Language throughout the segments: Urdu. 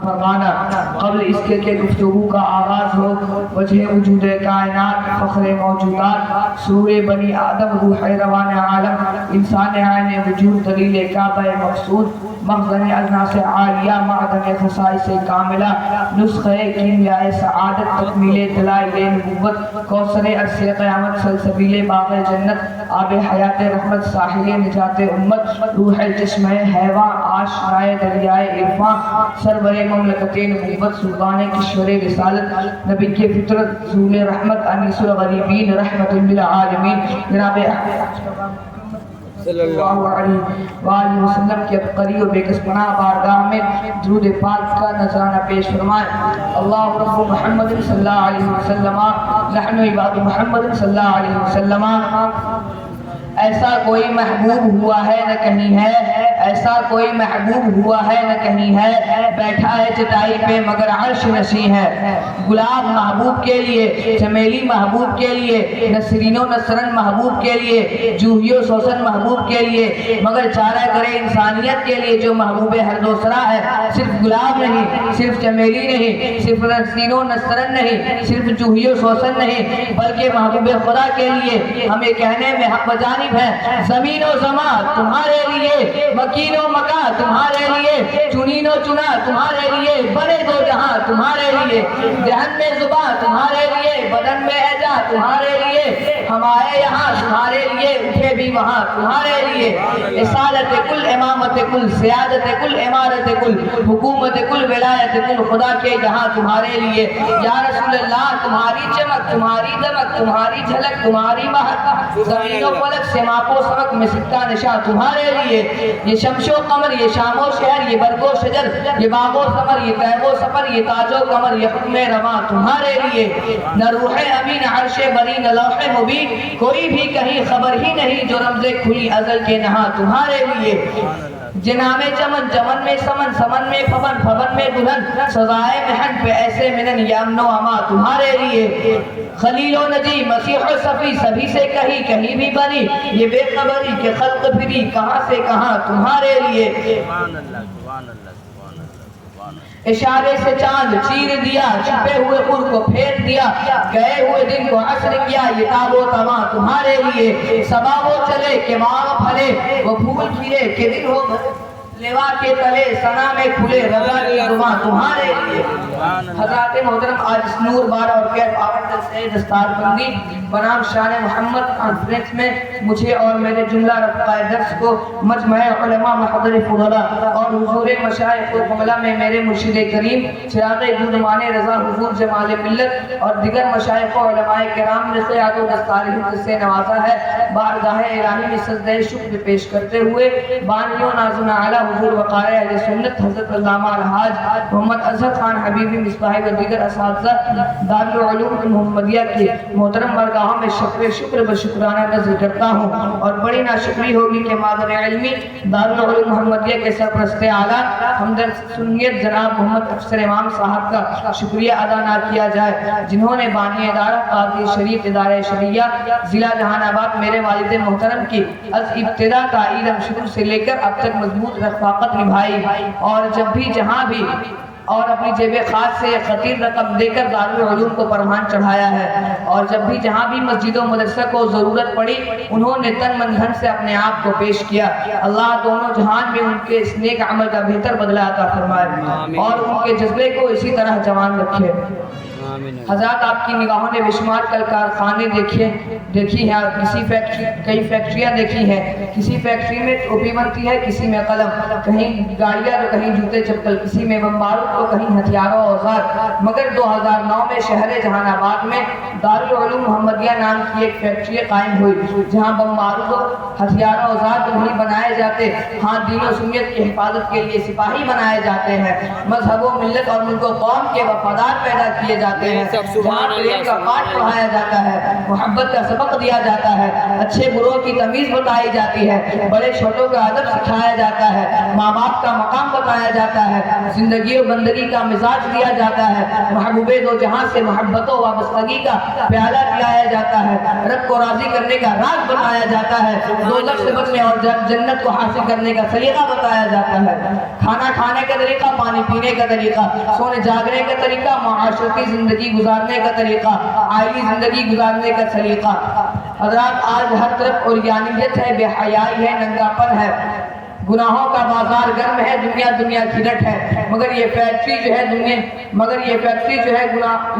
فرمانا قبل اس کے کہ گفتگو کا آغاز ہو وجہ وجود کائنات فخر موجودات سورہ بنی آدم روح روان عالم انسان عین وجود دلیل کعبہ مقصود مخزن اجناس عالیہ معدن خصائص کاملہ نسخہ کیمیاء سعادت تکمیل دلائل نبوت کوثر عرص قیامت سلسبیل باغ جنت آب حیات رحمت ساحل نجات امت روح جسم حیوان آشنائے دریائے عرفاں سرور مملکت نبوت سلطان کشور رسالت نبی کی فطرت ذول رحمت انیس الغریبین رحمت للعالمین جناب صلی اللہ علیہ وآلہ وسلم کی عبقری و بے کس پناہ بارگاہ میں درود پاک کا نذرانہ پیش فرمائے. اللہ رب محمد صلی اللہ علیہ وسلم نحن عباد محمد صلی اللہ علیہ وسلم. ایسا کوئی محبوب ہوا ہے نہ کہیں ہے, ایسا کوئی محبوب ہوا ہے نہ کہیں ہے, بیٹھا ہے چٹائی پہ مگر عرش نشیں ہے. گلاب محبوب کے لیے, چمیلی محبوب کے لیے, نسرین و نسرن محبوب کے لیے, جوہی و سوسن محبوب کے لیے, مگر چارہ کرے انسانیت کے لیے جو محبوب ہر دوسرا ہے. صرف گلاب نہیں, صرف چمیلی نہیں, صرف نسرین و نسرن نہیں, صرف جوہی و سوسن نہیں, بلکہ محبوب خدا کے لیے ہمیں کہنے میں حق بجانب ہے. زمین و زمان تمہارے لیے, مکین و مکان تمہارے لیے, چنین و چنا تمہارے لیے, بنے دو جہاں تمہارے لیے, ذہن میں زبان تمہارے لیے, بدن میں اعجا تمہارے لیے, ہم آئے یہاں تمہارے لیے, اٹھے بھی وہاں تمہارے لیے. رسالت کل, امامت کل, سیادت کل, امارت کل, حکومت کل, ولایت کل خدا کے یہاں تمہارے لیے. یا رسول اللہ تمہاری چمک, تمہاری دمک, تمہاری جھلک, تمہاری مہک, زمین و فلک سے ماپ و سبق میں سکہ نشاں تمہارے لیے. یہ شمش و قمر, یہ شام و شہر, یہ برگ و شجر, یہ باغ و ثمر, یہ طیب و سفر, یہ تاج و کمر, یہ حکم رواں تمہارے لیے. نہ روح امین عرش بری, نہ لوح مبین, کوئی بھی کہیں خبر ہی نہیں جو رمز کھلی ازل کے نہاں تمہارے لیے. جنام چمن, چمن میں سمن, سمن میں پھبن, پھبن میں دلہن, سزائے محن پہ ایسے منن, یا امن و اما تمہارے لیے. خلیل و نجی, مسیح و صفی, سبھی سے کہیں کہیں بھی بنی, یہ بے خبری کہ خلق پھری کہاں سے کہاں تمہارے لیے. اشارے سے چاند چیر دیا, چھپے ہوئے خور کو پھیر دیا, گئے ہوئے دن کو عصر کیا, یہ تاب و تماں تمہارے لیے. صبا وہ چلے کہ باغ پھلے, وہ پھول کھلے کہ دن ہو لیوا کے تلے, سنا میں کھلے رضا کی دعا تمہارے لیے. حضرات محترم, آج اس نور بار اور کیف آورت سے دستار بندی بنام شان محمد کانفرنس میں مجھے اور میرے جملہ رفقہ درس کو مجمع علماء محضر فضلاء اور حضور مشایخ الفضلاء میں میرے مرشد کریم چراغ دودمان رضا حضور جمال ملت اور دیگر مشایخ و علماء کرام نے قیاد و دستار ہند سے نوازا ہے. بارگاہ الہی میں سجدہ شکر پیش کرتے ہوئے بانی و نازن اعلیٰ حضور وقار اہل سنت حضرت علامہ الحاج محمد اظہر خان حبیبی مصباحی و دیگر اساتذہ دارالعلوم محمدیہ کی محترم بارگاہوں میں شکر بشکرانہ نذر کرتا ہوں. اور بڑی ناشکری ہوگی کہ مادر علمی دارالعلوم محمدیہ کے سرپرست اعلیٰ ہمدرد سنیت جناب محمد افسر امام صاحب کا شکریہ ادا نہ کیا جائے, جنہوں نے بانی ادارہ قاضی شریف ادارہ شریعہ ضلع جہان آباد میرے والد محترم کی از ابتدا کا علم شروع سے لے کر اب تک مضبوط رفاقت نبھائی, اور جب بھی جہاں بھی اور اپنی جیب خاص سے خطیر رقم دے کر دارالعلوم کو پروان چڑھایا ہے, اور جب بھی جہاں بھی مسجد و مدرسہ کو ضرورت پڑی انہوں نے تن من دھن سے اپنے آپ کو پیش کیا. اللہ دونوں جہان میں ان کے اس نیک عمل کا بہتر بدلہ عطا فرمائے اور ان کے جذبے کو اسی طرح جوان رکھے. حضرات, آپ کی نگاہوں نے بے شمار کل کارخانے دیکھی ہیں, کئی فیکٹریاں دیکھی ہیں. کسی فیکٹری میں ٹوپی بنتی ہے, کسی میں قلم, کہیں گاڑیاں تو کہیں جوتے چپل, کسی میں بمبارود تو کہیں ہتھیاروں اوزار. مگر 2009 میں شہر جہان آباد میں دارالعلوم محمدیہ نام کی ایک فیکٹری قائم ہوئی, جہاں بمبارود و ہتھیاروں اوزار تو نہیں بنائے جاتے, ہاں دین و سنت کی حفاظت کے لیے سپاہی بنائے جاتے ہیں. مذہب و ملت اور ملک و قوم کے وفادار پیدا کیے جاتے ہیں، جہاں پریم کا پاٹھ پڑھایا جاتا ہے، محبت کا سبق دیا جاتا ہے، اچھے بروں کی تمیز بتائی جاتی ہے، بڑے چھوٹوں کا ادب سکھایا جاتا ہے، ماں باپ کا مقام بتایا جاتا ہے، زندگی و بندگی کا مزاج دیا جاتا ہے، محبوب دو جہاں سے محبت و وابستگی کا پیالہ پلایا جاتا ہے، رب کو راضی کرنے کا راز بتایا جاتا ہے، دوزخ سے بچنے اور جنت کو حاصل کرنے کا طریقہ بتایا جاتا ہے، کھانا کھانے کا طریقہ، پانی پینے کا طریقہ، سونے جاگنے کا طریقہ، معاشرتی زندگی گزارنے کا طریقہ، آئلی زندگی گزارنے کا طریقہ۔ حضرات آج ہر طرف عریانیت ہے، بے حیائی ہے، ننگاپن ہے، گناہوں کا بازار گرم ہے، دنیا کھلٹ ہے، مگر یہ فیکٹری جو ہے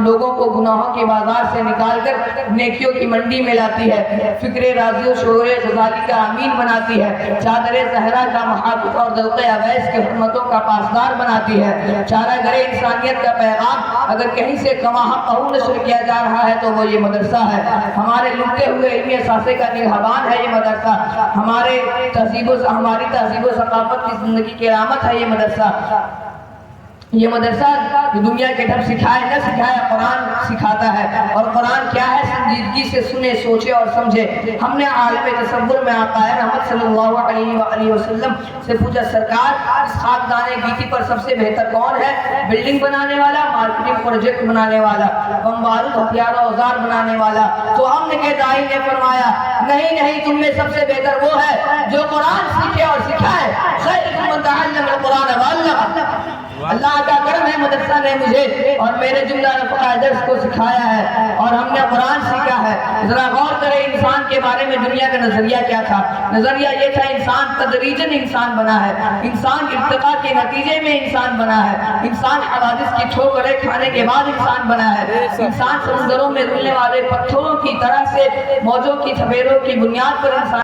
لوگوں کو گناہوں کے بازار سے نکال کر نیکیوں کی منڈی میں لاتی ہے، فکر راضی و شعور غزالی کا امین بناتی ہے، چادر زہرا کا محافظ اور دلق اویس کے حرمتوں کا پاسدار بناتی ہے، چارہ گر انسانیت کا پیغام اگر کہیں سے کما حق نشر کیا جا رہا ہے تو وہ یہ مدرسہ ہے، ہمارے لٹے ہوئے علمی اثاثے کا نگہبان ہے یہ مدرسہ، ہماری تہذیب و ثقافت کی زندگی کی علامت ہے یہ مدرسہ۔ یہ مدرسہ جو دنیا کے ڈھب سکھائے نہ سکھائے، قرآن سکھاتا ہے، اور قرآن کیا ہے سنجیدگی سے سنے، سوچے اور سمجھے۔ ہم نے عالم تصور میں آقا رحمت صلی اللہ علیہ وآلہ وسلم سے پوچھا، سرکار اس خاکدان گیتی پر سب سے بہتر کون ہے؟ بلڈنگ بنانے والا، مارکیٹنگ پروجیکٹ بنانے والا، بم بارود ہتھیار و اوزار بنانے والا؟ تو ہم نے کہ دائی نے فرمایا، نہیں تم میں سب سے بہتر وہ ہے جو قرآن سیکھے اور سکھائے، خیرکم من تعلم القرآن وعلمہ۔ اللہ کا کرم ہے، مدرسہ نے مجھے اور میرے جملہ رفقا درس کو سکھایا ہے اور ہم نے قرآن سیکھا ہے۔ ذرا غور کریں انسان کے بارے میں دنیا کا نظریہ کیا تھا؟ نظریہ یہ تھا انسان تدریجاً انسان بنا ہے، انسان ارتقاء کے نتیجے میں انسان بنا ہے، انسان حوادث کی ٹھوکریں کھانے کے بعد انسان بنا ہے، انسان سمندروں میں رلنے والے پتھروں کی طرح سے موجوں کی تھپیڑوں کی بنیاد پر انسان